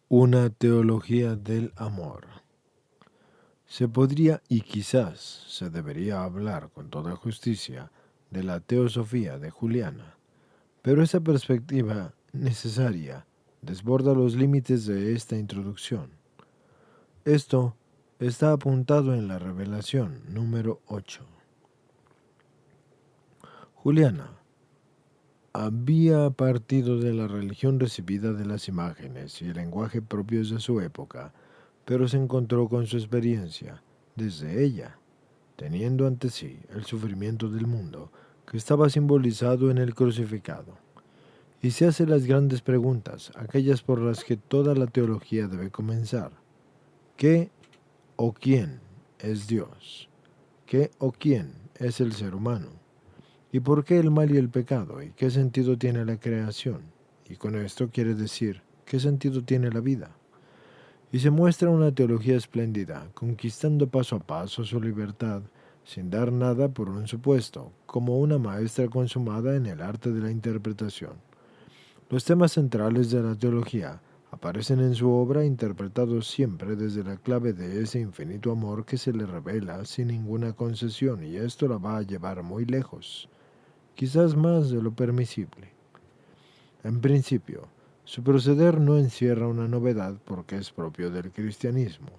Una teología del amor. Se podría y quizás se debería hablar con toda justicia de la teosofía de Juliana, pero esa perspectiva necesaria desborda los límites de esta introducción. Esto está apuntado en la revelación número 8. Juliana había partido de la religión recibida de las imágenes y el lenguaje propios de su época, pero se encontró con su experiencia desde ella, teniendo ante sí el sufrimiento del mundo que estaba simbolizado en el crucificado, y se hace las grandes preguntas, aquellas por las que toda la teología debe comenzar. ¿Qué o quién es Dios? ¿Qué o quién es el ser humano? ¿Y por qué el mal y el pecado? ¿Y qué sentido tiene la creación? Y con esto quiere decir, ¿qué sentido tiene la vida? Y se muestra una teología espléndida, conquistando paso a paso su libertad, sin dar nada por un supuesto, como una maestra consumada en el arte de la interpretación. Los temas centrales de la teología aparecen en su obra interpretados siempre desde la clave de ese infinito amor que se le revela sin ninguna concesión, y esto la va a llevar muy lejos, quizás más de lo permisible. En principio, su proceder no encierra una novedad porque es propio del cristianismo.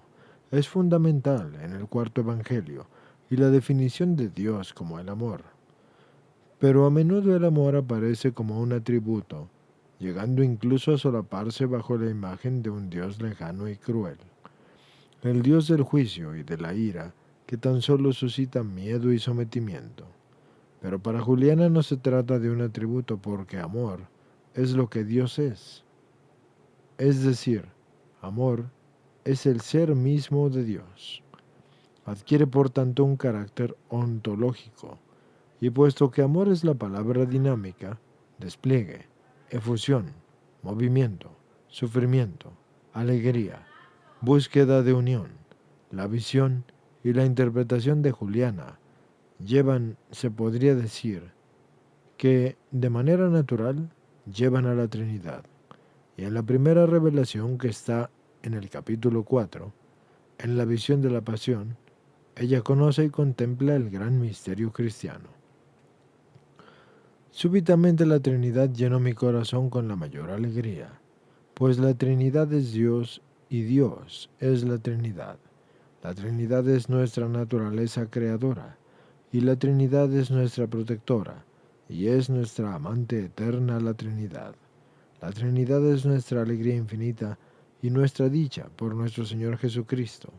Es fundamental en el cuarto evangelio y la definición de Dios como el amor. Pero a menudo el amor aparece como un atributo, llegando incluso a solaparse bajo la imagen de un Dios lejano y cruel. El Dios del juicio y de la ira, que tan solo suscita miedo y sometimiento. Pero para Juliana no se trata de un atributo porque amor es lo que Dios es. Es decir, amor es el ser mismo de Dios. Adquiere por tanto un carácter ontológico, y puesto que amor es la palabra dinámica, despliegue, efusión, movimiento, sufrimiento, alegría, búsqueda de unión, la visión y la interpretación de Juliana llevan, se podría decir, que de manera natural llevan a la Trinidad. Y en la primera revelación que está en el capítulo 4, en la visión de la pasión, ella conoce y contempla el gran misterio cristiano. Súbitamente la Trinidad llenó mi corazón con la mayor alegría, pues la Trinidad es Dios y Dios es la Trinidad. La Trinidad es nuestra naturaleza creadora, y la Trinidad es nuestra protectora, y es nuestra amante eterna la Trinidad. La Trinidad es nuestra alegría infinita y nuestra dicha por nuestro Señor Jesucristo,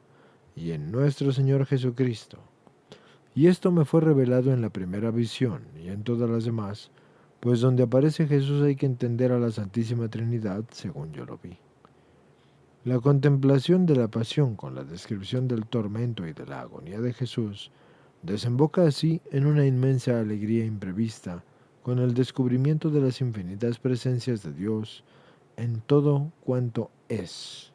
y en nuestro Señor Jesucristo. Y esto me fue revelado en la primera visión y en todas las demás, pues donde aparece Jesús hay que entender a la Santísima Trinidad según yo lo vi. La contemplación de la pasión con la descripción del tormento y de la agonía de Jesús desemboca así en una inmensa alegría imprevista con el descubrimiento de las infinitas presencias de Dios en todo cuanto es.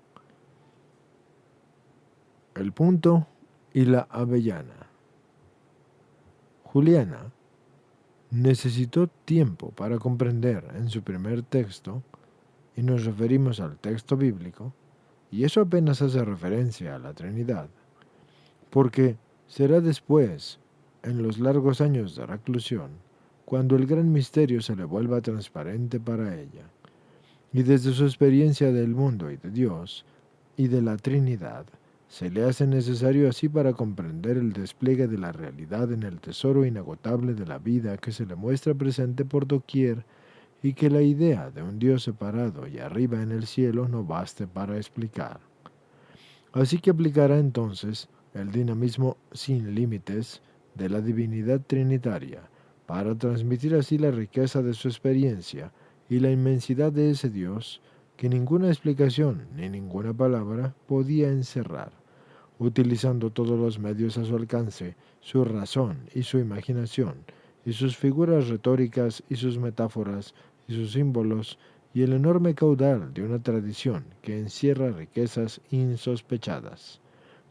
El punto y la avellana. Juliana necesitó tiempo para comprender en su primer texto, y nos referimos al texto bíblico, y eso apenas hace referencia a la Trinidad, porque será después, en los largos años de reclusión, cuando el gran misterio se le vuelva transparente para ella. Y desde su experiencia del mundo y de Dios y de la Trinidad, se le hace necesario así para comprender el despliegue de la realidad en el tesoro inagotable de la vida que se le muestra presente por doquier, y que la idea de un Dios separado y arriba en el cielo no baste para explicar. Así que aplicará entonces el dinamismo sin límites de la divinidad trinitaria para transmitir así la riqueza de su experiencia y la inmensidad de ese Dios que ninguna explicación ni ninguna palabra podía encerrar, utilizando todos los medios a su alcance, su razón y su imaginación, y sus figuras retóricas y sus metáforas y sus símbolos, y el enorme caudal de una tradición que encierra riquezas insospechadas.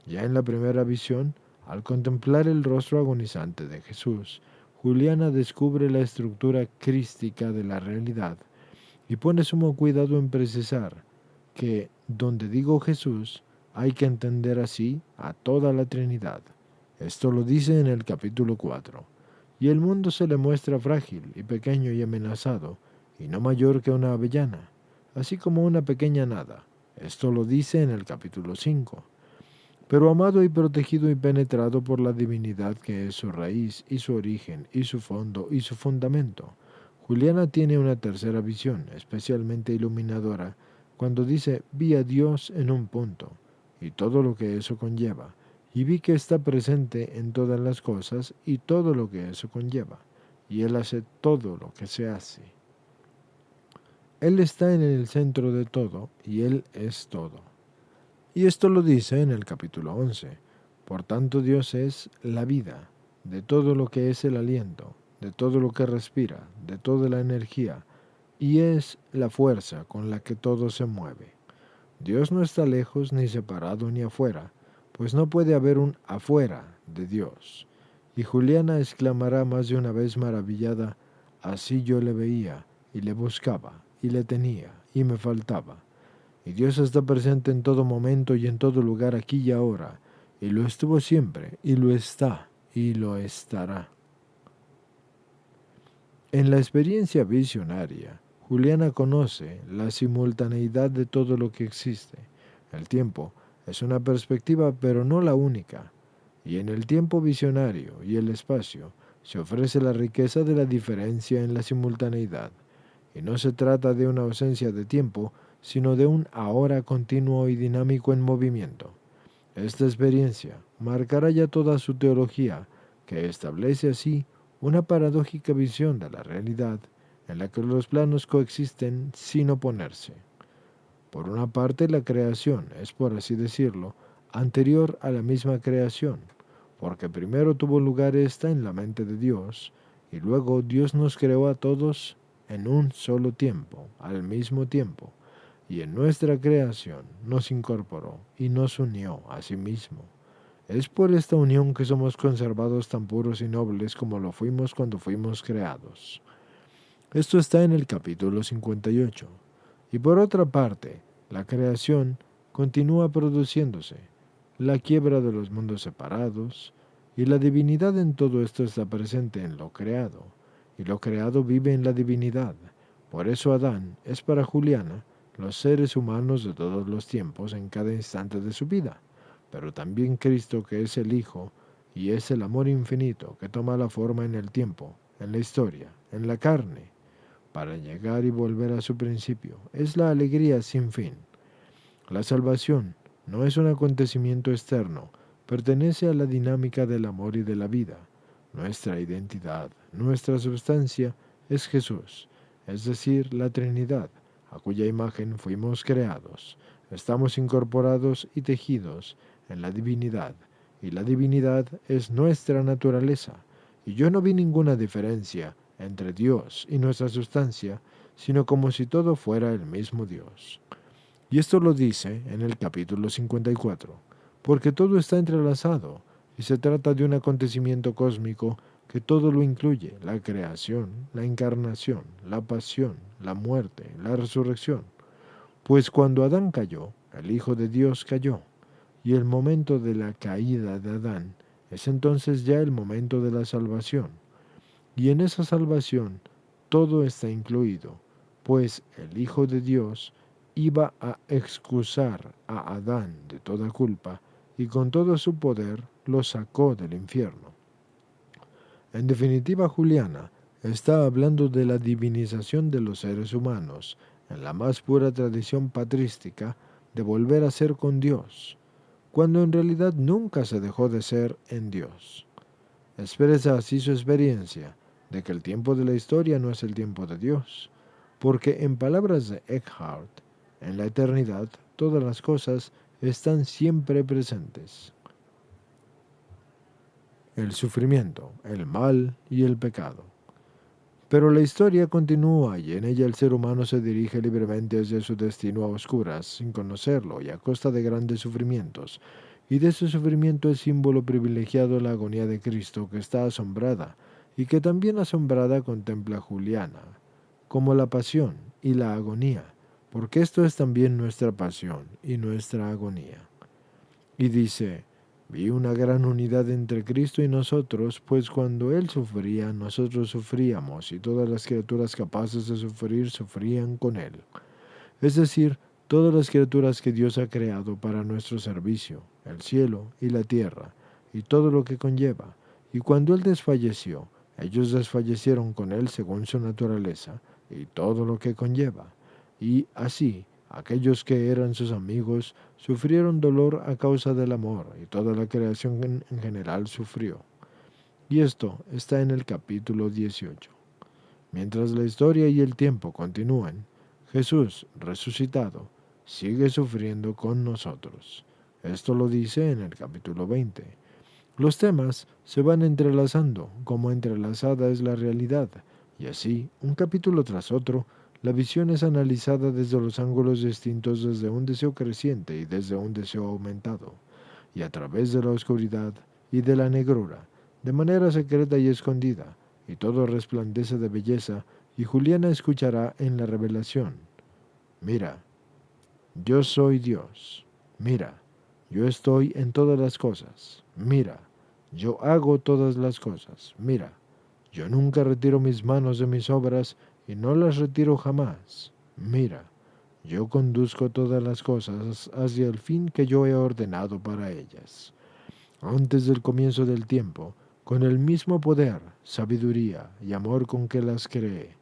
Ya en la primera visión, al contemplar el rostro agonizante de Jesús, Juliana descubre la estructura crística de la realidad y pone sumo cuidado en precisar que donde digo Jesús, hay que entender así a toda la Trinidad. Esto lo dice en el capítulo 4. Y el mundo se le muestra frágil y pequeño y amenazado, y no mayor que una avellana, así como una pequeña nada. Esto lo dice en el capítulo 5. Pero amado y protegido y penetrado por la divinidad que es su raíz y su origen y su fondo y su fundamento. Juliana tiene una tercera visión, especialmente iluminadora, cuando dice, vi a Dios en un punto, y todo lo que eso conlleva, y vi que está presente en todas las cosas y todo lo que eso conlleva, y Él hace todo lo que se hace. Él está en el centro de todo, y Él es todo. Y esto lo dice en el capítulo 11. Por tanto, Dios es la vida, de todo lo que es el aliento, de todo lo que respira, de toda la energía, y es la fuerza con la que todo se mueve. Dios no está lejos ni separado ni afuera, pues no puede haber un afuera de Dios. Y Juliana exclamará más de una vez maravillada, así yo le veía, y le buscaba, y le tenía, y me faltaba. Y Dios está presente en todo momento y en todo lugar aquí y ahora, y lo estuvo siempre, y lo está, y lo estará. En la experiencia visionaria, Juliana conoce la simultaneidad de todo lo que existe. El tiempo es una perspectiva, pero no la única. Y en el tiempo visionario y el espacio se ofrece la riqueza de la diferencia en la simultaneidad. Y no se trata de una ausencia de tiempo, sino de un ahora continuo y dinámico en movimiento. Esta experiencia marcará ya toda su teología, que establece así una paradójica visión de la realidad en la que los planos coexisten sin oponerse. Por una parte, la creación es, por así decirlo, anterior a la misma creación, porque primero tuvo lugar esta en la mente de Dios, y luego Dios nos creó a todos en un solo tiempo, al mismo tiempo, y en nuestra creación nos incorporó y nos unió a sí mismo. Es por esta unión que somos conservados tan puros y nobles como lo fuimos cuando fuimos creados. Esto está en el capítulo 58. Y por otra parte, la creación continúa produciéndose, la quiebra de los mundos separados, y la divinidad en todo esto está presente en lo creado, y lo creado vive en la divinidad. Por eso Adán es para Juliana los seres humanos de todos los tiempos en cada instante de su vida, pero también Cristo que es el Hijo y es el amor infinito que toma la forma en el tiempo, en la historia, en la carne, para llegar y volver a su principio. Es la alegría sin fin. La salvación no es un acontecimiento externo, pertenece a la dinámica del amor y de la vida. Nuestra identidad, nuestra substancia es Jesús, es decir, la Trinidad, a cuya imagen fuimos creados. Estamos incorporados y tejidos en la divinidad, y la divinidad es nuestra naturaleza. Y yo no vi ninguna diferencia entre Dios y nuestra sustancia, sino como si todo fuera el mismo Dios. Y esto lo dice en el capítulo 54, porque todo está entrelazado, y se trata de un acontecimiento cósmico que todo lo incluye, la creación, la encarnación, la pasión, la muerte, la resurrección. Pues cuando Adán cayó, el Hijo de Dios cayó, y el momento de la caída de Adán es entonces ya el momento de la salvación. Y en esa salvación todo está incluido, pues el Hijo de Dios iba a excusar a Adán de toda culpa y con todo su poder lo sacó del infierno. En definitiva, Juliana está hablando de la divinización de los seres humanos en la más pura tradición patrística de volver a ser con Dios, cuando en realidad nunca se dejó de ser en Dios. Expresa así su experiencia de que el tiempo de la historia no es el tiempo de Dios, porque en palabras de Eckhart, en la eternidad todas las cosas están siempre presentes. El sufrimiento, el mal y el pecado. Pero la historia continúa y en ella el ser humano se dirige libremente hacia su destino a oscuras, sin conocerlo y a costa de grandes sufrimientos. Y de ese sufrimiento es símbolo privilegiado la agonía de Cristo, que está asombrada, y que también asombrada contempla Juliana, como la pasión y la agonía, porque esto es también nuestra pasión y nuestra agonía. Y dice, vi una gran unidad entre Cristo y nosotros, pues cuando Él sufría, nosotros sufríamos, y todas las criaturas capaces de sufrir sufrían con Él. Es decir, todas las criaturas que Dios ha creado para nuestro servicio, el cielo y la tierra, y todo lo que conlleva. Y cuando Él desfalleció, ellos desfallecieron con Él según su naturaleza, y todo lo que conlleva. Y así, aquellos que eran sus amigos sufrieron dolor a causa del amor, y toda la creación en general sufrió. Y esto está en el capítulo 18. Mientras la historia y el tiempo continúan, Jesús, resucitado, sigue sufriendo con nosotros. Esto lo dice en el capítulo 20. Los temas se van entrelazando, como entrelazada es la realidad, y así, un capítulo tras otro, la visión es analizada desde los ángulos distintos, desde un deseo creciente y desde un deseo aumentado, y a través de la oscuridad y de la negrura, de manera secreta y escondida, y todo resplandece de belleza, y Juliana escuchará en la revelación: mira, yo soy Dios. Mira, yo estoy en todas las cosas. Mira, yo hago todas las cosas. Mira, yo nunca retiro mis manos de mis obras y no las retiro jamás. Mira, yo conduzco todas las cosas hacia el fin que yo he ordenado para ellas. Antes del comienzo del tiempo, con el mismo poder, sabiduría y amor con que las creé.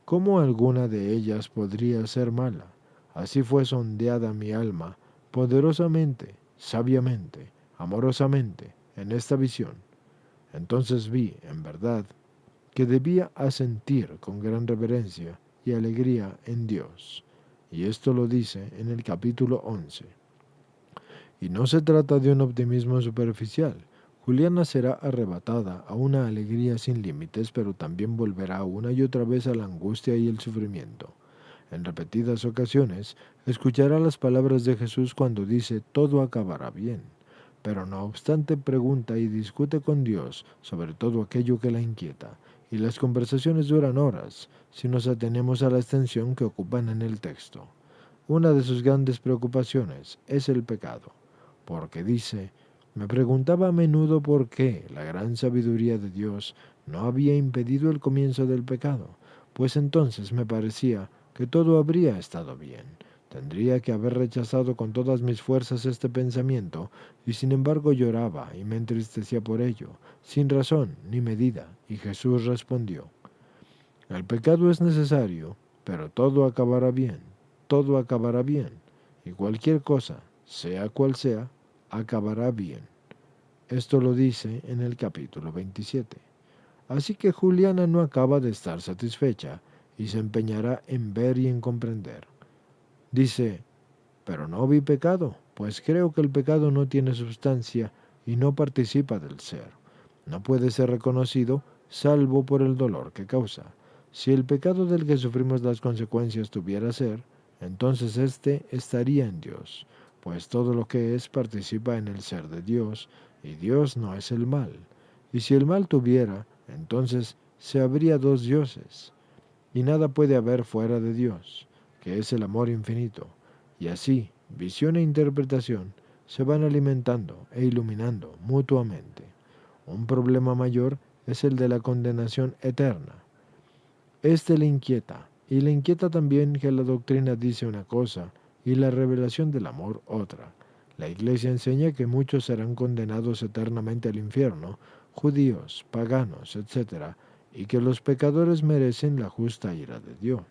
¿Cómo alguna de ellas podría ser mala? Así fue sondeada mi alma, poderosamente, sabiamente, amorosamente, en esta visión. Entonces vi, en verdad, que debía asentir con gran reverencia y alegría en Dios. Y esto lo dice en el capítulo 11. Y no se trata de un optimismo superficial. Juliana será arrebatada a una alegría sin límites, pero también volverá una y otra vez a la angustia y el sufrimiento. En repetidas ocasiones, escuchará las palabras de Jesús cuando dice todo acabará bien, pero no obstante pregunta y discute con Dios sobre todo aquello que la inquieta, y las conversaciones duran horas si nos atenemos a la extensión que ocupan en el texto. Una de sus grandes preocupaciones es el pecado, porque dice, me preguntaba a menudo por qué la gran sabiduría de Dios no había impedido el comienzo del pecado, pues entonces me parecía que todo habría estado bien. Tendría que haber rechazado con todas mis fuerzas este pensamiento, y sin embargo lloraba y me entristecía por ello, sin razón ni medida, y Jesús respondió, el pecado es necesario, pero todo acabará bien, todo acabará bien, y cualquier cosa, sea cual sea, acabará bien. Esto lo dice en el capítulo 27. Así que Juliana no acaba de estar satisfecha y se empeñará en ver y en comprender. Dice, pero no vi pecado, pues creo que el pecado no tiene sustancia y no participa del ser. No puede ser reconocido salvo por el dolor que causa. Si el pecado del que sufrimos las consecuencias tuviera ser, entonces éste estaría en Dios, pues todo lo que es participa en el ser de Dios, y Dios no es el mal. Y si el mal tuviera, entonces se habría dos dioses, y nada puede haber fuera de Dios, que es el amor infinito, y así, visión e interpretación se van alimentando e iluminando mutuamente. Un problema mayor es el de la condenación eterna. Este le inquieta, y le inquieta también que la doctrina dice una cosa y la revelación del amor otra. La Iglesia enseña que muchos serán condenados eternamente al infierno, judíos, paganos, etc., y que los pecadores merecen la justa ira de Dios.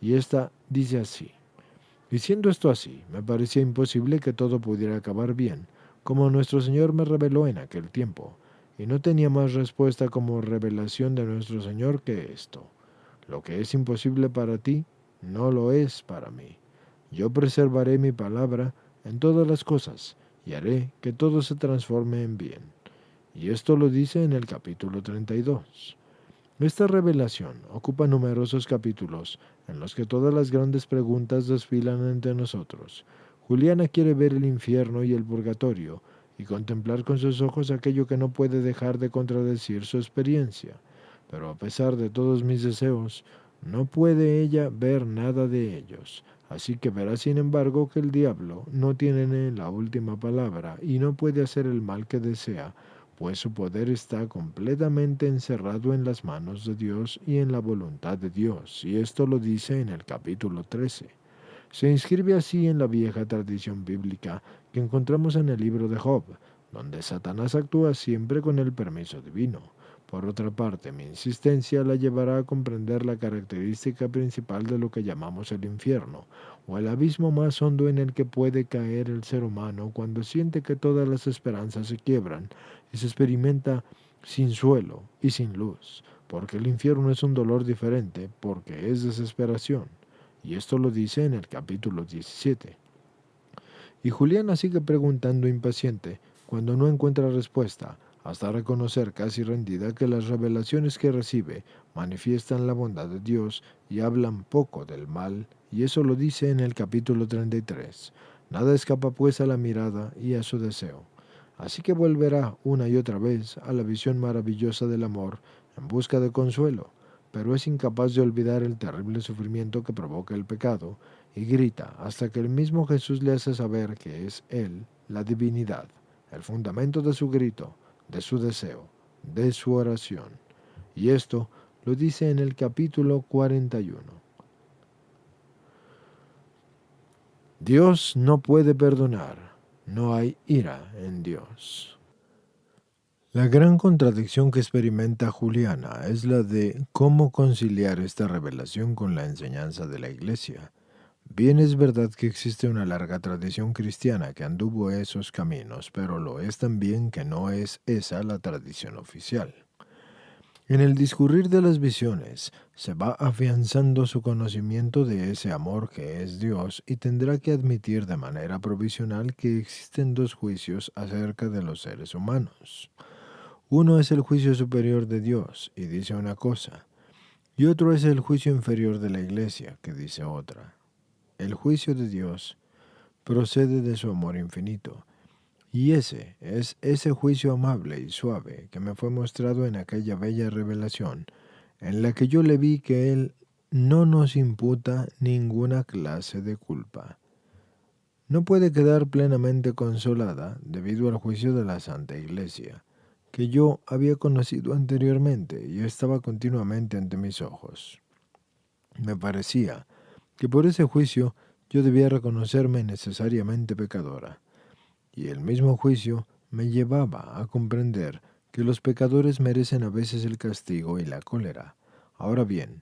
Y esta dice así: y siendo esto así, me parecía imposible que todo pudiera acabar bien, como nuestro Señor me reveló en aquel tiempo, y no tenía más respuesta como revelación de nuestro Señor que esto: lo que es imposible para ti, no lo es para mí. Yo preservaré mi palabra en todas las cosas, y haré que todo se transforme en bien. Y esto lo dice en el capítulo 32. Esta revelación ocupa numerosos capítulos en los que todas las grandes preguntas desfilan ante nosotros. Juliana quiere ver el infierno y el purgatorio y contemplar con sus ojos aquello que no puede dejar de contradecir su experiencia. Pero a pesar de todos mis deseos, No puede ella ver nada de ellos. Así que verá sin embargo que el diablo no tiene la última palabra y no puede hacer el mal que desea, pues su poder está completamente encerrado en las manos de Dios y en la voluntad de Dios, y esto lo dice en el capítulo 13. Se inscribe así en la vieja tradición bíblica que encontramos en el libro de Job, donde Satanás actúa siempre con el permiso divino. Por otra parte, mi insistencia la llevará a comprender la característica principal de lo que llamamos el infierno, o el abismo más hondo en el que puede caer el ser humano cuando siente que todas las esperanzas se quiebran y se experimenta sin suelo y sin luz, porque el infierno es un dolor diferente, porque es desesperación. Y esto lo dice en el capítulo 17. Y Juliana sigue preguntando impaciente, cuando no encuentra respuesta, hasta reconocer casi rendida que las revelaciones que recibe manifiestan la bondad de Dios y hablan poco del mal, y eso lo dice en el capítulo 33. Nada escapa pues a la mirada y a su deseo. Así que volverá una y otra vez a la visión maravillosa del amor en busca de consuelo, pero es incapaz de olvidar el terrible sufrimiento que provoca el pecado, y grita hasta que el mismo Jesús le hace saber que es Él, la divinidad, el fundamento de su grito, de su deseo, de su oración. Y esto lo dice en el capítulo 41. Dios no puede perdonar, no hay ira en Dios. La gran contradicción que experimenta Juliana es la de cómo conciliar esta revelación con la enseñanza de la Iglesia. Bien es verdad que existe una larga tradición cristiana que anduvo esos caminos, pero lo es también que no es esa la tradición oficial. En el discurrir de las visiones se va afianzando su conocimiento de ese amor que es Dios y tendrá que admitir de manera provisional que existen dos juicios acerca de los seres humanos. Uno es el juicio superior de Dios y dice una cosa, y otro es el juicio inferior de la Iglesia que dice otra. El juicio de Dios procede de su amor infinito, y ese es ese juicio amable y suave que me fue mostrado en aquella bella revelación, en la que yo le vi que Él no nos imputa ninguna clase de culpa. No puede quedar plenamente consolada debido al juicio de la Santa Iglesia, que yo había conocido anteriormente y estaba continuamente ante mis ojos. Me parecía que por ese juicio yo debía reconocerme necesariamente pecadora, y el mismo juicio me llevaba a comprender que los pecadores merecen a veces el castigo y la cólera. Ahora bien,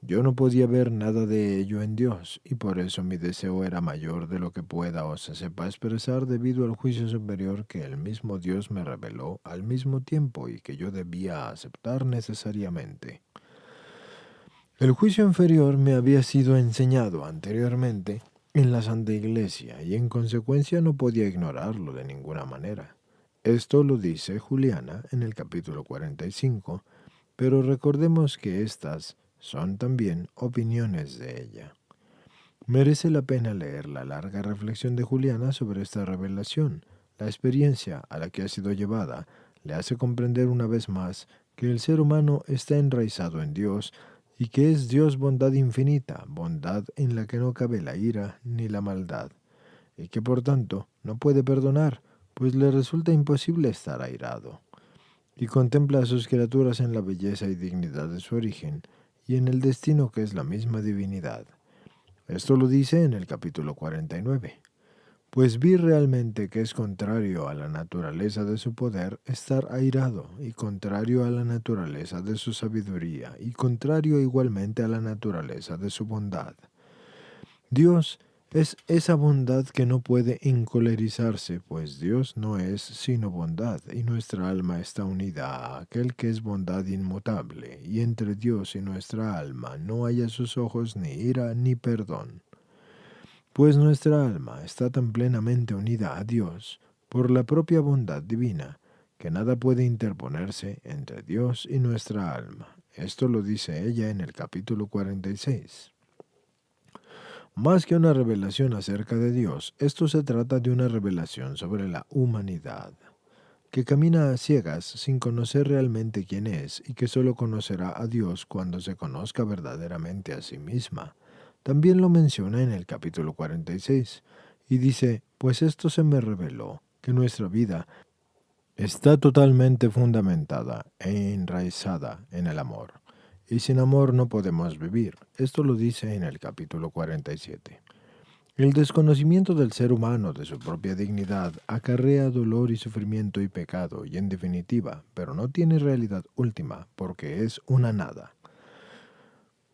yo no podía ver nada de ello en Dios, y por eso mi deseo era mayor de lo que pueda o se sepa expresar debido al juicio superior que el mismo Dios me reveló al mismo tiempo y que yo debía aceptar necesariamente. El juicio inferior me había sido enseñado anteriormente en la Santa Iglesia y en consecuencia no podía ignorarlo de ninguna manera. Esto lo dice Juliana en el capítulo 45, pero recordemos que estas son también opiniones de ella. Merece la pena leer la larga reflexión de Juliana sobre esta revelación. La experiencia a la que ha sido llevada le hace comprender una vez más que el ser humano está enraizado en Dios y que es Dios bondad infinita, bondad en la que no cabe la ira ni la maldad, y que por tanto no puede perdonar, pues le resulta imposible estar airado, y contempla a sus criaturas en la belleza y dignidad de su origen y en el destino que es la misma divinidad. Esto lo dice en el capítulo 49. Pues vi realmente que es contrario a la naturaleza de su poder estar airado, y contrario a la naturaleza de su sabiduría, y contrario igualmente a la naturaleza de su bondad. Dios es esa bondad que no puede encolerizarse, pues Dios no es sino bondad, y nuestra alma está unida a aquel que es bondad inmutable, y entre Dios y nuestra alma no hay a sus ojos ni ira ni perdón. Pues nuestra alma está tan plenamente unida a Dios por la propia bondad divina, que nada puede interponerse entre Dios y nuestra alma. Esto lo dice ella en el capítulo 46. Más que una revelación acerca de Dios, esto se trata de una revelación sobre la humanidad. que camina a ciegas sin conocer realmente quién es y que solo conocerá a Dios cuando se conozca verdaderamente a sí misma. También lo menciona en el capítulo 46 y dice, pues esto se me reveló, que nuestra vida está totalmente fundamentada e enraizada en el amor. Y sin amor no podemos vivir. Esto lo dice en el capítulo 47. El desconocimiento del ser humano de su propia dignidad acarrea dolor y sufrimiento y pecado, y en definitiva, pero no tiene realidad última, porque es una nada.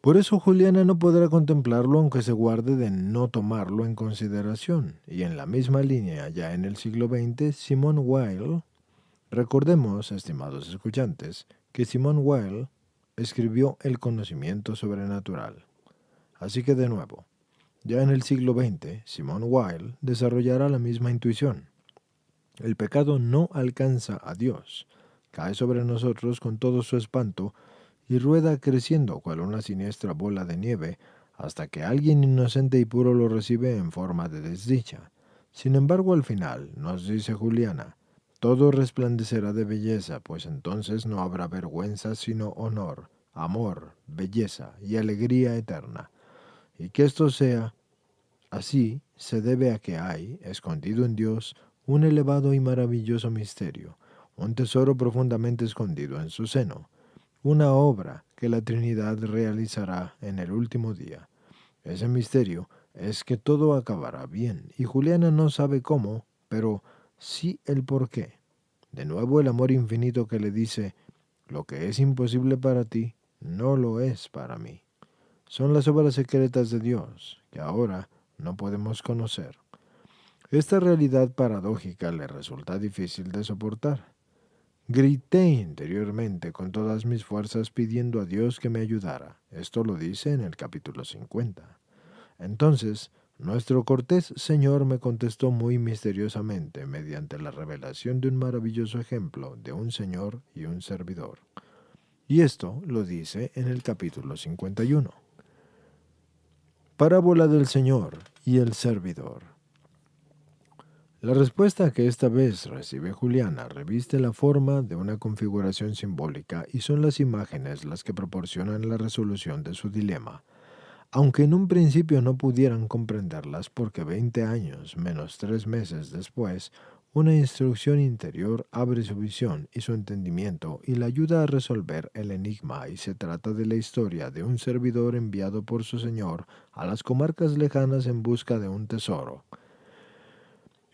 Por eso Juliana no podrá contemplarlo aunque se guarde de no tomarlo en consideración. Y en la misma línea, ya en el siglo XX, Simone Weil, recordemos, estimados escuchantes, que Simone Weil escribió El conocimiento sobrenatural. Así que de nuevo, ya en el siglo XX, Simone Weil desarrollará la misma intuición. El pecado no alcanza a Dios, cae sobre nosotros con todo su espanto y rueda creciendo cual una siniestra bola de nieve hasta que alguien inocente y puro lo recibe en forma de desdicha. Sin embargo, al final, nos dice Juliana, todo resplandecerá de belleza, pues entonces no habrá vergüenza sino honor, amor, belleza y alegría eterna. Y que esto sea así se debe a que hay, escondido en Dios, un elevado y maravilloso misterio, un tesoro profundamente escondido en su seno, una obra que la Trinidad realizará en el último día. Ese misterio es que todo acabará bien, y Juliana no sabe cómo, pero sí el por qué. De nuevo el amor infinito que le dice, lo que es imposible para ti, no lo es para mí. Son las obras secretas de Dios, que ahora no podemos conocer. Esta realidad paradójica le resulta difícil de soportar. Grité interiormente con todas mis fuerzas pidiendo a Dios que me ayudara. Esto lo dice en el capítulo 50. Entonces, nuestro cortés Señor me contestó muy misteriosamente mediante la revelación de un maravilloso ejemplo de un Señor y un servidor. Y esto lo dice en el capítulo 51. Parábola del Señor y el servidor. La respuesta que esta vez recibe Juliana reviste la forma de una configuración simbólica y son las imágenes las que proporcionan la resolución de su dilema. Aunque en un principio no pudieran comprenderlas porque 20 años menos 3 meses después, una instrucción interior abre su visión y su entendimiento y la ayuda a resolver el enigma y se trata de la historia de un servidor enviado por su señor a las comarcas lejanas en busca de un tesoro.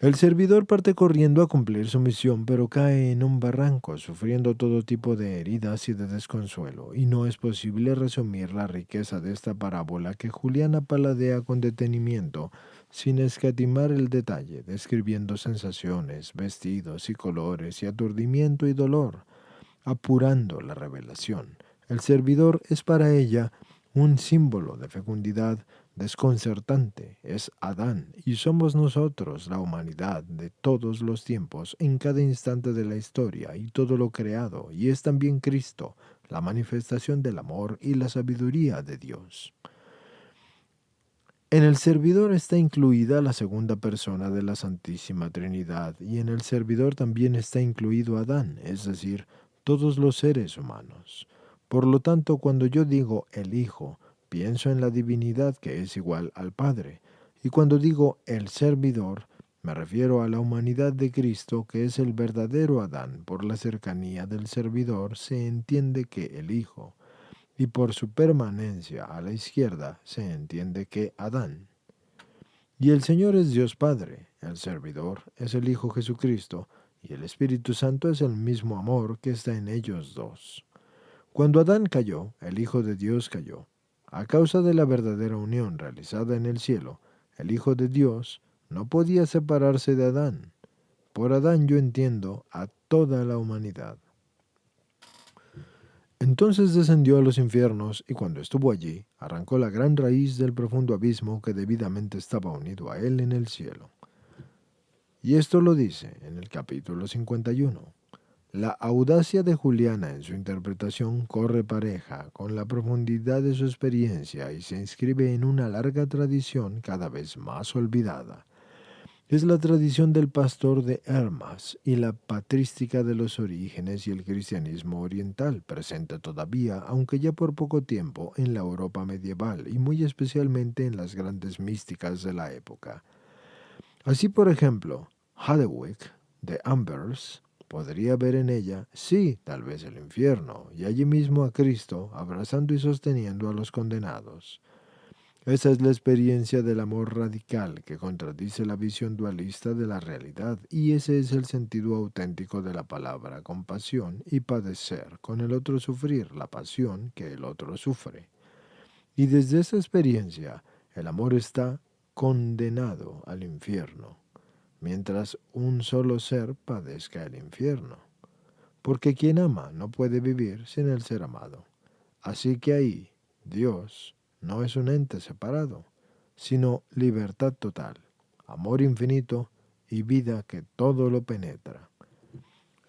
El servidor parte corriendo a cumplir su misión, pero cae en un barranco, sufriendo todo tipo de heridas y de desconsuelo, y no es posible resumir la riqueza de esta parábola que Juliana paladea con detenimiento, sin escatimar el detalle, describiendo sensaciones, vestidos y colores, y aturdimiento y dolor, apurando la revelación. El servidor es para ella un símbolo de fecundidad desconcertante. Es Adán y somos nosotros, la humanidad de todos los tiempos, en cada instante de la historia y todo lo creado, y es también Cristo, la manifestación del amor y la sabiduría de Dios. En el servidor está incluida la segunda persona de la Santísima Trinidad y en el servidor también está incluido Adán, es decir, todos los seres humanos. Por lo tanto, cuando yo digo el Hijo, pienso en la divinidad que es igual al Padre, y cuando digo el servidor, me refiero a la humanidad de Cristo que es el verdadero Adán. Por la cercanía del servidor se entiende que el Hijo, y por su permanencia a la izquierda se entiende que Adán. Y el Señor es Dios Padre, el servidor es el Hijo Jesucristo, y el Espíritu Santo es el mismo amor que está en ellos dos. Cuando Adán cayó, el Hijo de Dios cayó. A causa de la verdadera unión realizada en el cielo, el Hijo de Dios no podía separarse de Adán. Por Adán yo entiendo a toda la humanidad. Entonces descendió a los infiernos y cuando estuvo allí, arrancó la gran raíz del profundo abismo que debidamente estaba unido a él en el cielo. Y esto lo dice en el capítulo 51. La audacia de Juliana en su interpretación corre pareja con la profundidad de su experiencia y se inscribe en una larga tradición cada vez más olvidada. Es la tradición del pastor de Hermas y la patrística de los orígenes y el cristianismo oriental, presente todavía, aunque ya por poco tiempo, en la Europa medieval y muy especialmente en las grandes místicas de la época. Así, por ejemplo, Hadewick de Ambers podría ver en ella, sí, tal vez el infierno, y allí mismo a Cristo abrazando y sosteniendo a los condenados. Esa es la experiencia del amor radical que contradice la visión dualista de la realidad, y ese es el sentido auténtico de la palabra compasión y padecer, con el otro sufrir la pasión que el otro sufre. Y desde esa experiencia, el amor está condenado al infierno, mientras un solo ser padezca el infierno. Porque quien ama no puede vivir sin el ser amado. Así que ahí, Dios no es un ente separado, sino libertad total, amor infinito y vida que todo lo penetra.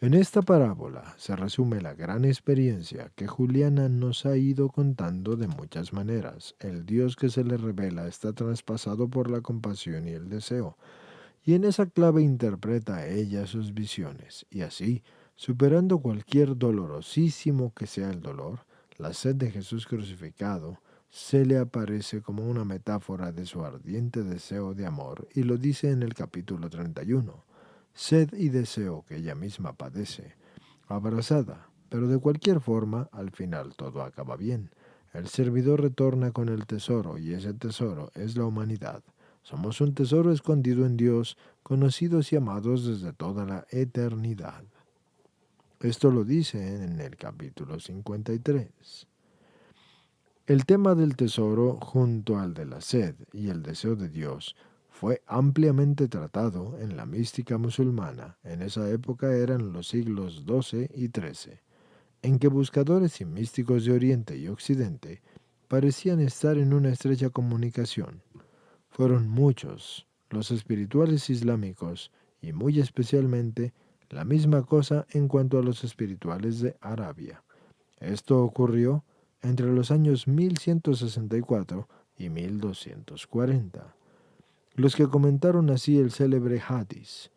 En esta parábola se resume la gran experiencia que Juliana nos ha ido contando de muchas maneras. El Dios que se le revela está traspasado por la compasión y el deseo, y en esa clave interpreta a ella sus visiones, y así, superando cualquier dolorosísimo que sea el dolor, la sed de Jesús crucificado se le aparece como una metáfora de su ardiente deseo de amor, y lo dice en el capítulo 31, sed y deseo que ella misma padece, abrazada, pero de cualquier forma, al final todo acaba bien. El servidor retorna con el tesoro, y ese tesoro es la humanidad. Somos un tesoro escondido en Dios, conocidos y amados desde toda la eternidad. Esto lo dice en el capítulo 53. El tema del tesoro, junto al de la sed y el deseo de Dios, fue ampliamente tratado en la mística musulmana. En esa época eran los siglos XII y XIII, en que buscadores y místicos de Oriente y Occidente parecían estar en una estrecha comunicación. Fueron muchos los espirituales islámicos y muy especialmente la misma cosa en cuanto a los espirituales de Arabia. Esto ocurrió entre los años 1164 y 1240. Los que comentaron así el célebre hadís: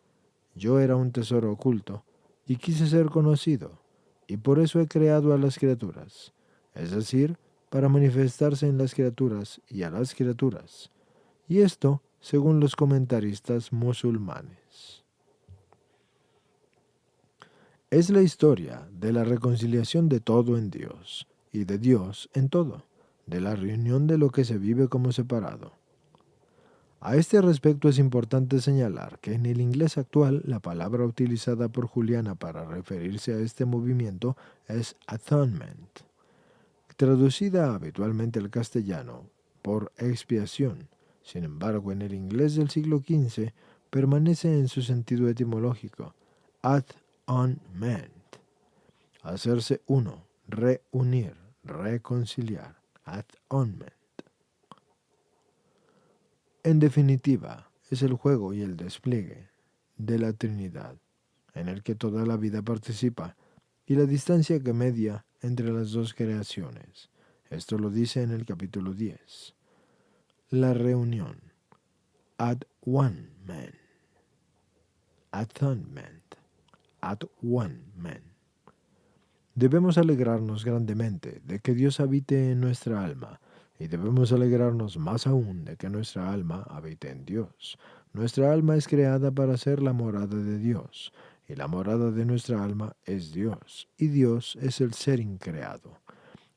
yo era un tesoro oculto y quise ser conocido, y por eso he creado a las criaturas, es decir, para manifestarse en las criaturas y a las criaturas. Y esto, según los comentaristas musulmanes, es la historia de la reconciliación de todo en Dios y de Dios en todo, de la reunión de lo que se vive como separado. A este respecto es importante señalar que en el inglés actual la palabra utilizada por Juliana para referirse a este movimiento es atonement, traducida habitualmente al castellano por expiación. Sin embargo, en el inglés del siglo XV permanece en su sentido etimológico, at-on-ment, hacerse uno, reunir, reconciliar, at-on-ment. En definitiva, es el juego y el despliegue de la Trinidad, en el que toda la vida participa, y la distancia que media entre las dos creaciones. Esto lo dice en el capítulo 10. La reunión, at one man, atonement, at one man. Debemos alegrarnos grandemente de que Dios habite en nuestra alma, y debemos alegrarnos más aún de que nuestra alma habite en Dios. Nuestra alma es creada para ser la morada de Dios, y la morada de nuestra alma es Dios, y Dios es el ser increado.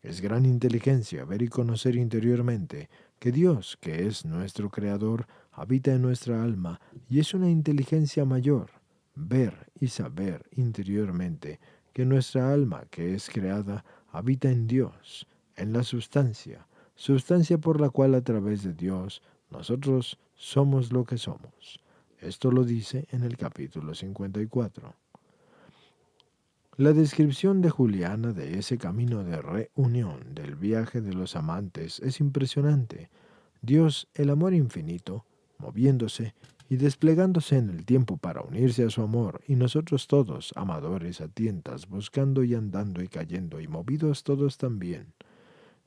Es gran inteligencia ver y conocer interiormente que Dios, que es nuestro Creador, habita en nuestra alma, y es una inteligencia mayor ver y saber interiormente que nuestra alma, que es creada, habita en Dios, en la sustancia, sustancia por la cual a través de Dios nosotros somos lo que somos. Esto lo dice en el capítulo 54. La descripción de Juliana de ese camino de reunión del viaje de los amantes es impresionante. Dios, el amor infinito, moviéndose y desplegándose en el tiempo para unirse a su amor, y nosotros todos, amadores a tientas, buscando y andando y cayendo y movidos todos también.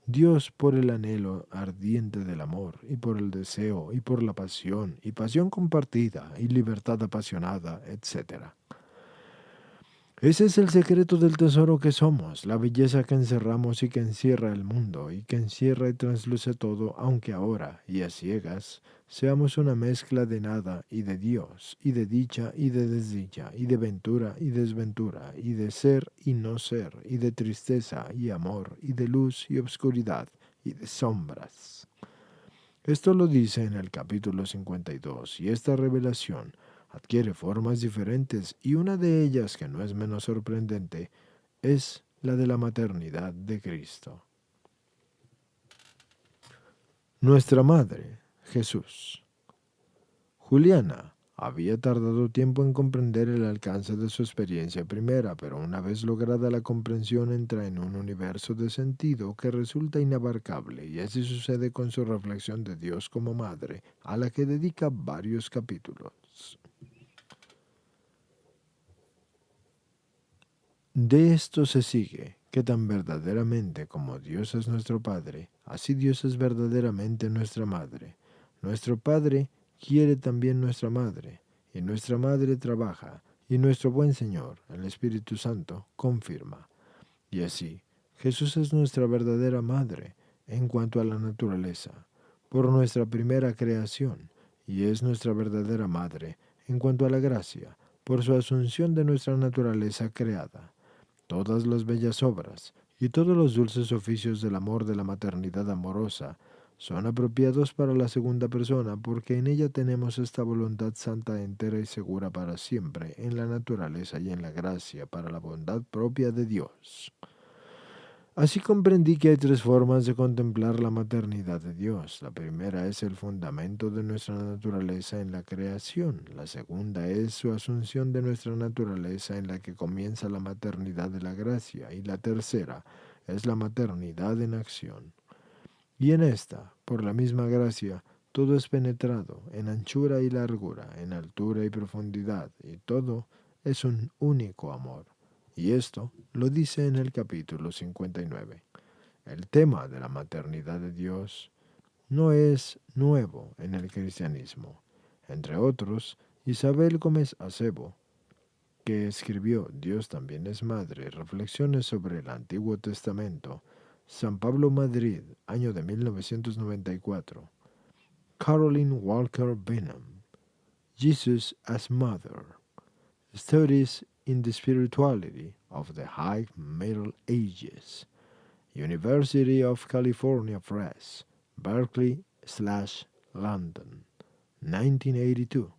Dios por el anhelo ardiente del amor, y por el deseo, y por la pasión, y pasión compartida, y libertad apasionada, etc. Ese es el secreto del tesoro que somos, la belleza que encerramos y que encierra el mundo, y que encierra y trasluce todo, aunque ahora, y a ciegas, seamos una mezcla de nada y de Dios, y de dicha y de desdicha, y de ventura y desventura, y de ser y no ser, y de tristeza y amor, y de luz y obscuridad, y de sombras. Esto lo dice en el capítulo 52, y esta revelación adquiere formas diferentes, y una de ellas, que no es menos sorprendente, es la de la maternidad de Cristo. Nuestra Madre, Jesús. Juliana había tardado tiempo en comprender el alcance de su experiencia primera, pero una vez lograda la comprensión entra en un universo de sentido que resulta inabarcable, y así sucede con su reflexión de Dios como Madre, a la que dedica varios capítulos. De esto se sigue que tan verdaderamente como Dios es nuestro Padre, así Dios es verdaderamente nuestra Madre. Nuestro Padre quiere también nuestra Madre, y nuestra Madre trabaja, y nuestro buen Señor, el Espíritu Santo, confirma. Y así, Jesús es nuestra verdadera Madre en cuanto a la naturaleza, por nuestra primera creación, y es nuestra verdadera Madre en cuanto a la gracia, por su asunción de nuestra naturaleza creada. Todas las bellas obras y todos los dulces oficios del amor de la maternidad amorosa son apropiados para la segunda persona, porque en ella tenemos esta voluntad santa, entera y segura para siempre, en la naturaleza y en la gracia, para la bondad propia de Dios. Así comprendí que hay tres formas de contemplar la maternidad de Dios. La primera es el fundamento de nuestra naturaleza en la creación. La segunda es su asunción de nuestra naturaleza, en la que comienza la maternidad de la gracia. Y la tercera es la maternidad en acción. Y en esta, por la misma gracia, todo es penetrado en anchura y largura, en altura y profundidad, y todo es un único amor. Y esto lo dice en el capítulo 59. El tema de la maternidad de Dios no es nuevo en el cristianismo. Entre otros, Isabel Gómez Acebo, que escribió Dios también es madre, reflexiones sobre el Antiguo Testamento, San Pablo Madrid, año de 1994, Caroline Walker Benham, Jesus as Mother, Studies in the Spirituality of the High Middle Ages, University of California Press, Berkeley/London, 1982.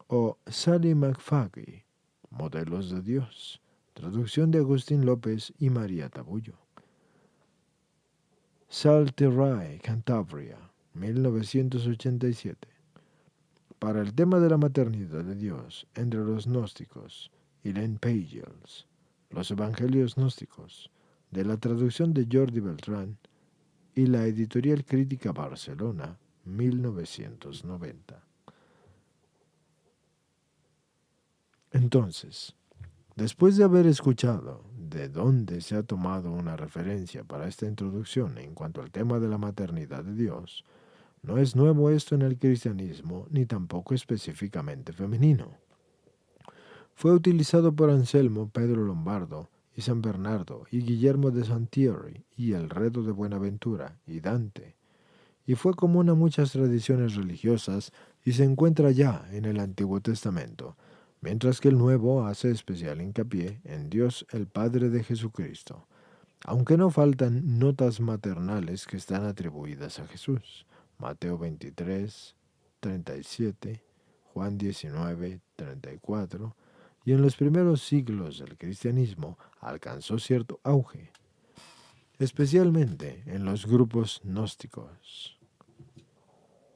O Sally McFaggy, Modelos de Dios, traducción de Agustín López y María Tabullo. Salteray, Cantabria, 1987. Para el tema de la maternidad de Dios entre los gnósticos, Elaine Pagels, Los Evangelios Gnósticos, de la traducción de Jordi Beltrán y la Editorial Crítica Barcelona, 1990. Entonces, después de haber escuchado de dónde se ha tomado una referencia para esta introducción en cuanto al tema de la maternidad de Dios, no es nuevo esto en el cristianismo, ni tampoco específicamente femenino. Fue utilizado por Anselmo, Pedro Lombardo y San Bernardo y Guillermo de Santieri y Elredo de Buenaventura y Dante, y fue común a muchas tradiciones religiosas y se encuentra ya en el Antiguo Testamento, mientras que el Nuevo hace especial hincapié en Dios el Padre de Jesucristo, aunque no faltan notas maternales que están atribuidas a Jesús. Mateo 23, 37, Juan 19, 34, y en los primeros siglos del cristianismo alcanzó cierto auge, especialmente en los grupos gnósticos.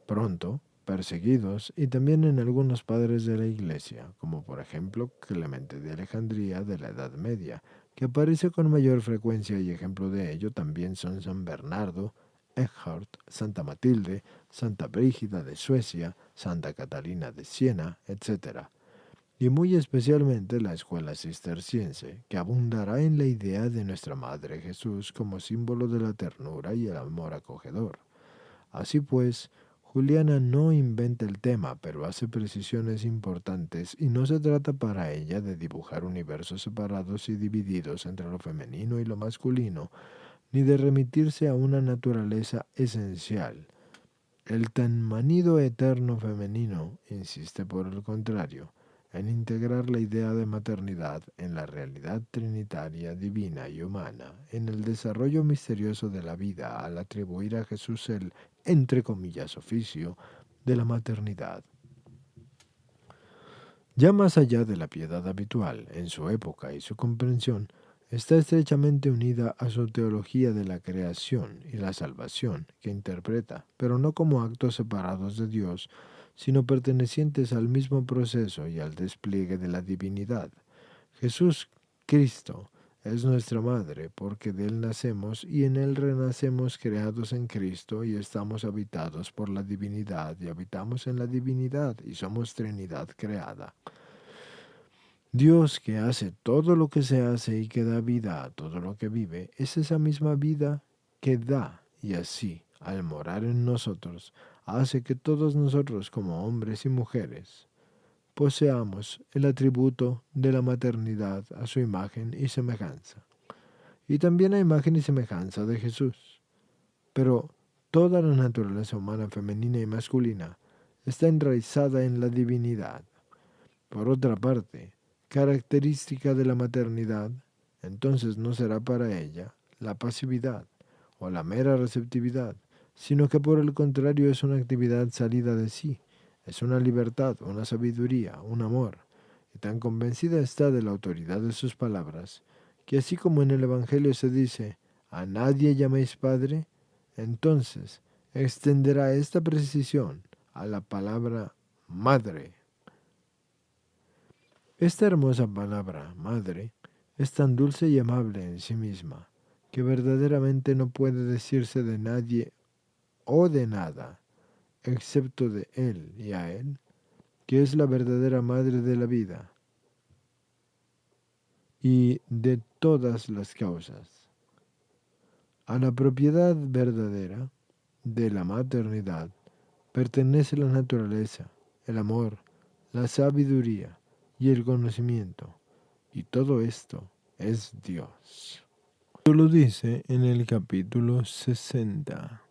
Pronto, perseguidos, y también en algunos padres de la Iglesia, como por ejemplo Clemente de Alejandría de la Edad Media, que aparece con mayor frecuencia, y ejemplo de ello también son San Bernardo, Eckhart, Santa Matilde, Santa Brígida de Suecia, Santa Catalina de Siena, etc. y muy especialmente la escuela cisterciense, que abundará en la idea de nuestra Madre Jesús como símbolo de la ternura y el amor acogedor. Así pues, Juliana no inventa el tema, pero hace precisiones importantes y no se trata para ella de dibujar universos separados y divididos entre lo femenino y lo masculino, ni de remitirse a una naturaleza esencial. El tan manido eterno femenino insiste, por el contrario, en integrar la idea de maternidad en la realidad trinitaria, divina y humana, en el desarrollo misterioso de la vida al atribuir a Jesús el, entre comillas, oficio de la maternidad. Ya más allá de la piedad habitual en su época y su comprensión, está estrechamente unida a su teología de la creación y la salvación, que interpreta, pero no como actos separados de Dios, sino pertenecientes al mismo proceso y al despliegue de la divinidad. Jesús Cristo es nuestra madre, porque de Él nacemos y en Él renacemos creados en Cristo y estamos habitados por la divinidad y habitamos en la divinidad y somos Trinidad creada. Dios, que hace todo lo que se hace y que da vida a todo lo que vive, es esa misma vida que da, y así, al morar en nosotros, hace que todos nosotros como hombres y mujeres poseamos el atributo de la maternidad a su imagen y semejanza. Y también a imagen y semejanza de Jesús. Pero toda la naturaleza humana femenina y masculina está enraizada en la divinidad. Por otra parte, característica de la maternidad, entonces no será para ella la pasividad o la mera receptividad, sino que por el contrario es una actividad salida de sí, es una libertad, una sabiduría, un amor, y tan convencida está de la autoridad de sus palabras, que así como en el Evangelio se dice, a nadie llaméis Padre, entonces extenderá esta precisión a la palabra Madre. Esta hermosa palabra, madre, es tan dulce y amable en sí misma, que verdaderamente no puede decirse de nadie o de nada, excepto de Él y a Él, que es la verdadera madre de la vida y de todas las causas. A la propiedad verdadera de la maternidad pertenece la naturaleza, el amor, la sabiduría y el conocimiento. Y todo esto es Dios. Esto lo dice en el capítulo 60.